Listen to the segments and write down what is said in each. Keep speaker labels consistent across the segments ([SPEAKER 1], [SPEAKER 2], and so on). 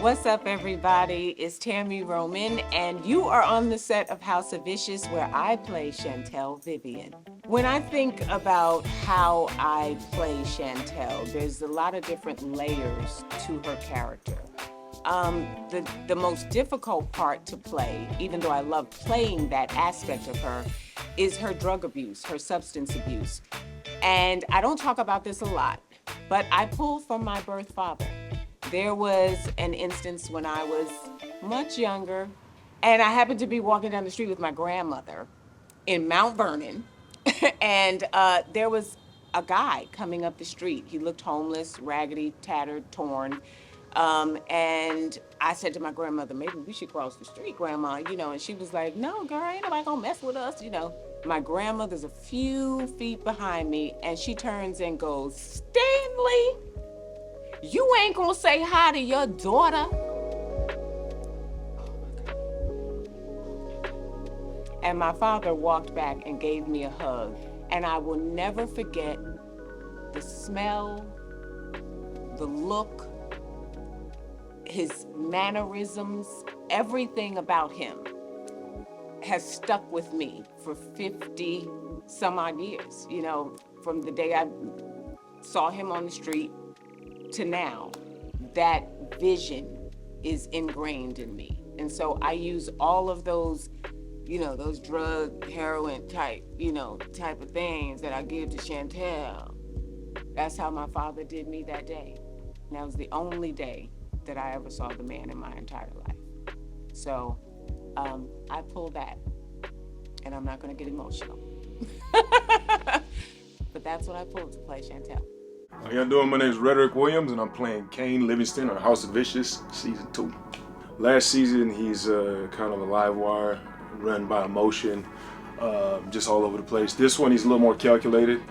[SPEAKER 1] What's up, everybody? It's Tammy Roman, and you are on the set of House of Vicious, where I play Chantel Vivian. When I think about how I play Chantel, there's a lot of different layers to her character. The most difficult part to play, even though I love playing that aspect of her, is her drug abuse, her substance abuse. And I don't talk about this a lot, but I pulled from my birth father. There was an instance when I was much younger, and I happened to be walking down the street with my grandmother in Mount Vernon, and there was a guy coming up the street. He looked homeless, raggedy, tattered, torn. And I said to my grandmother, maybe we should cross the street, Grandma, and she was like, no, girl, ain't nobody gonna mess with us. My grandmother's a few feet behind me, and she turns and goes, Stanley, you ain't gonna say hi to your daughter? And my father walked back and gave me a hug. And I will never forget the smell, the look, his mannerisms, everything about him has stuck with me for 50 some odd years. From the day I saw him on the street to now, that vision is ingrained in me. And so I use all of those, those drug, heroin type of things that I give to Chantel. That's how my father did me that day. And that was the only day that I ever saw the man in my entire life. So I pulled that, and I'm not gonna get emotional. But that's what I pulled to play Chantel.
[SPEAKER 2] How y'all doing? My name is Rorick Williams, and I'm playing Kane Livingston on House of Vicious, Season 2. Last season, he's kind of a live wire, run by emotion, just all over the place. This one, he's a little more calculated.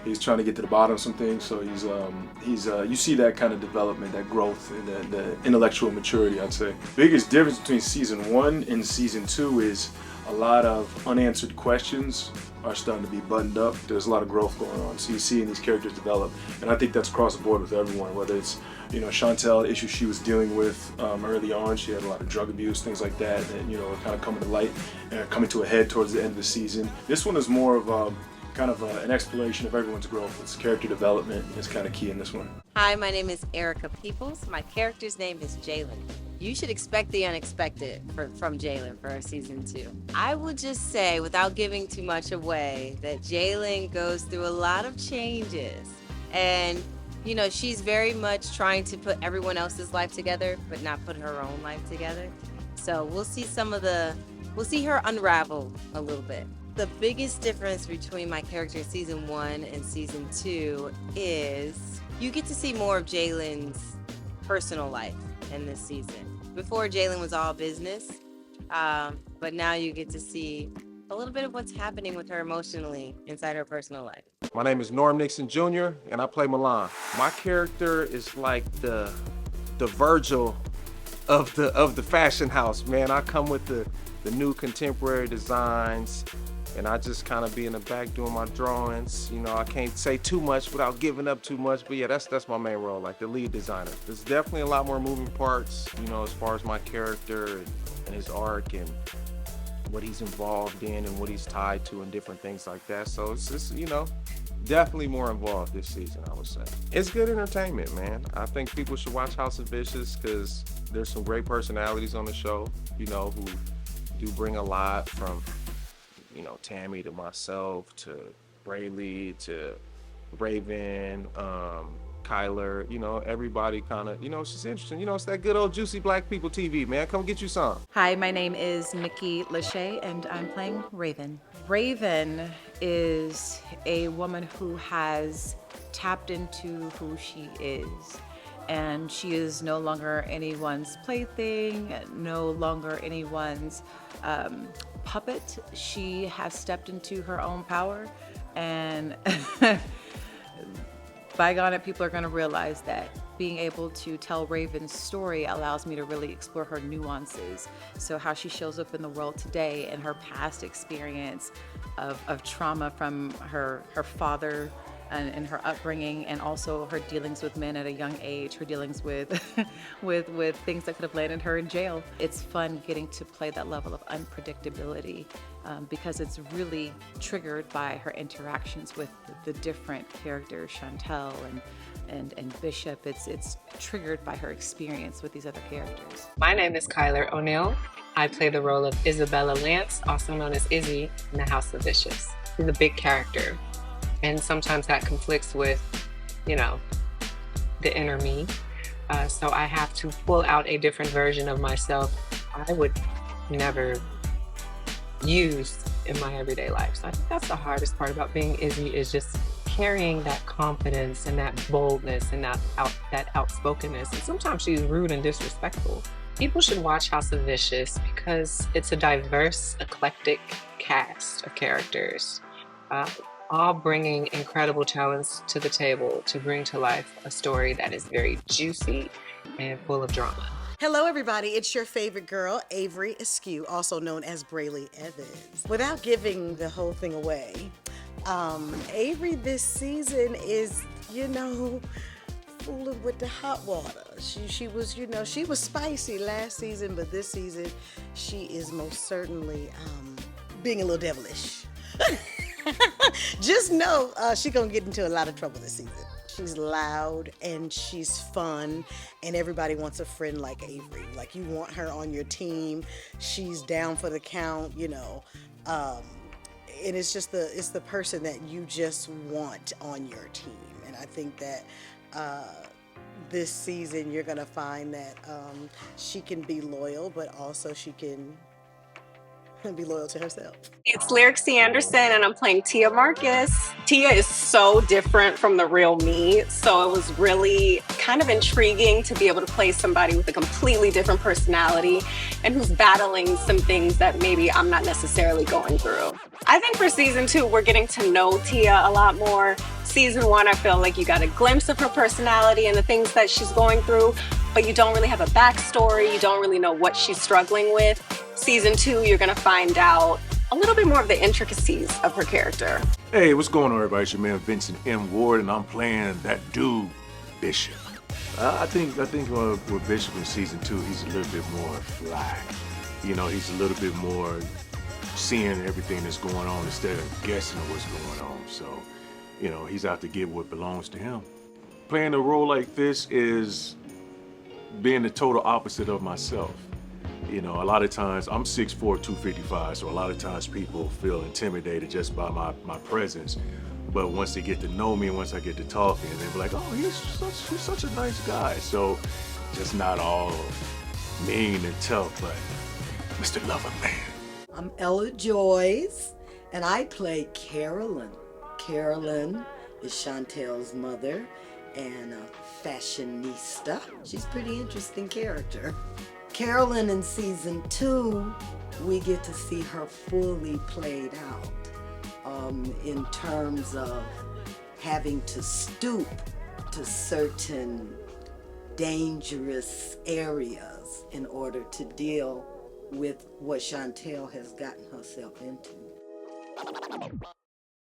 [SPEAKER 2] He's trying to get to the bottom of some things, so he's you see that kind of development, that growth, and the intellectual maturity, I'd say. Biggest difference between Season 1 and Season 2 is a lot of unanswered questions are starting to be buttoned up. There's a lot of growth going on, so you're seeing these characters develop, and I think that's across the board with everyone, whether it's Chantel, issues she was dealing with early on. She had a lot of drug abuse, things like that, and kind of coming to light and coming to a head towards the end of the season. This one is more of kind of an exploration of everyone's growth. It's character development is kind of key in this one.
[SPEAKER 3] Hi, my name is Erica Peoples. My character's name is Jalen. You should expect the unexpected from Jalen for season 2. I will just say, without giving too much away, that Jalen goes through a lot of changes. And, she's very much trying to put everyone else's life together, but not put her own life together. So we'll see her unravel a little bit. The biggest difference between my character in season 1 and season 2 is you get to see more of Jalen's personal life in this season. Before, Jalen was all business, but now you get to see a little bit of what's happening with her emotionally inside her personal life.
[SPEAKER 4] My name is Nixon Jr. and I play Milan. My character is like the Virgil of the fashion house, man. I come with the new contemporary designs, and I just kind of be in the back doing my drawings. I can't say too much without giving up too much, but yeah, that's my main role, like the lead designer. There's definitely a lot more moving parts, as far as my character and his arc and what he's involved in and what he's tied to and different things like that. So it's just, definitely more involved this season, I would say. It's good entertainment, man. I think people should watch House of Vicious because there's some great personalities on the show, who do bring a lot from Tammy to myself to Braylee to Raven, Kyler, everybody kind of, it's just interesting. It's that good old juicy black people TV, man. Come get you some.
[SPEAKER 5] Hi, my name is Nikki Lachey, and I'm playing Raven. Raven is a woman who has tapped into who she is. And she is no longer anyone's plaything, no longer anyone's puppet. She has stepped into her own power, and bygone people are going to realize that being able to tell Raven's story allows me to really explore her nuances. So how she shows up in the world today and her past experience of trauma from her father and her upbringing, and also her dealings with men at a young age, her dealings with with things that could have landed her in jail. It's fun getting to play that level of unpredictability because it's really triggered by her interactions with the different characters, Chantel and Bishop. It's triggered by her experience with these other characters.
[SPEAKER 6] My name is ONeil. I play the role of Isabella Lance, also known as Izzy, in the House of Vicious. She's a big character, and sometimes that conflicts with, you know, the inner me. So I have to pull out a different version of myself I would never use in my everyday life. So I think that's the hardest part about being Izzy, is just carrying that confidence and that boldness and that outspokenness. And sometimes she's rude and disrespectful. People should watch House of Vicious because it's a diverse, eclectic cast of characters, all bringing incredible talents to the table to bring to life a story that is very juicy and full of drama.
[SPEAKER 7] Hello, everybody. It's your favorite girl, Avery Askew, also known as Lyy Evans. Without giving the whole thing away, Avery this season is, fooling with the hot water. She was, she was spicy last season, but this season she is most certainly being a little devilish. Just know she's gonna get into a lot of trouble this season. She's loud and she's fun, and everybody wants a friend like Avery. Like, you want her on your team. She's down for the count, and it's just the person that you just want on your team. And I think that this season you're gonna find that she can be loyal, but also she can be loyal to herself.
[SPEAKER 8] It's Lyy Anderson, and I'm playing Tia Marcus. Tia is so different from the real me, so it was really kind of intriguing to be able to play somebody with a completely different personality and who's battling some things that maybe I'm not necessarily going through. I think for season 2, we're getting to know Tia a lot more. Season 1, I feel like you got a glimpse of her personality and the things that she's going through, but you don't really have a backstory. You don't really know what she's struggling with. Season 2, you're gonna find out a little bit more of the intricacies of her character.
[SPEAKER 9] Hey, what's going on, everybody? It's your man Vincent M. Ward, and I'm playing that dude, Bishop. I think with Bishop in season 2, he's a little bit more fly. He's a little bit more seeing everything that's going on instead of guessing what's going on. So, he's out to get what belongs to him. Playing a role like this is being the total opposite of myself. A lot of times, I'm 6'4", 255, so a lot of times people feel intimidated just by my presence. But once they get to know me, once I get to talking, they're like, oh, he's such a nice guy. So just not all mean and tough, but Mr. Lover Man.
[SPEAKER 10] I'm Ella Joyce, and I play Carolyn. Carolyn is Chantel's mother and a fashionista. She's a pretty interesting character. Carolyn in season 2, we get to see her fully played out in terms of having to stoop to certain dangerous areas in order to deal with what Chantel has gotten herself into.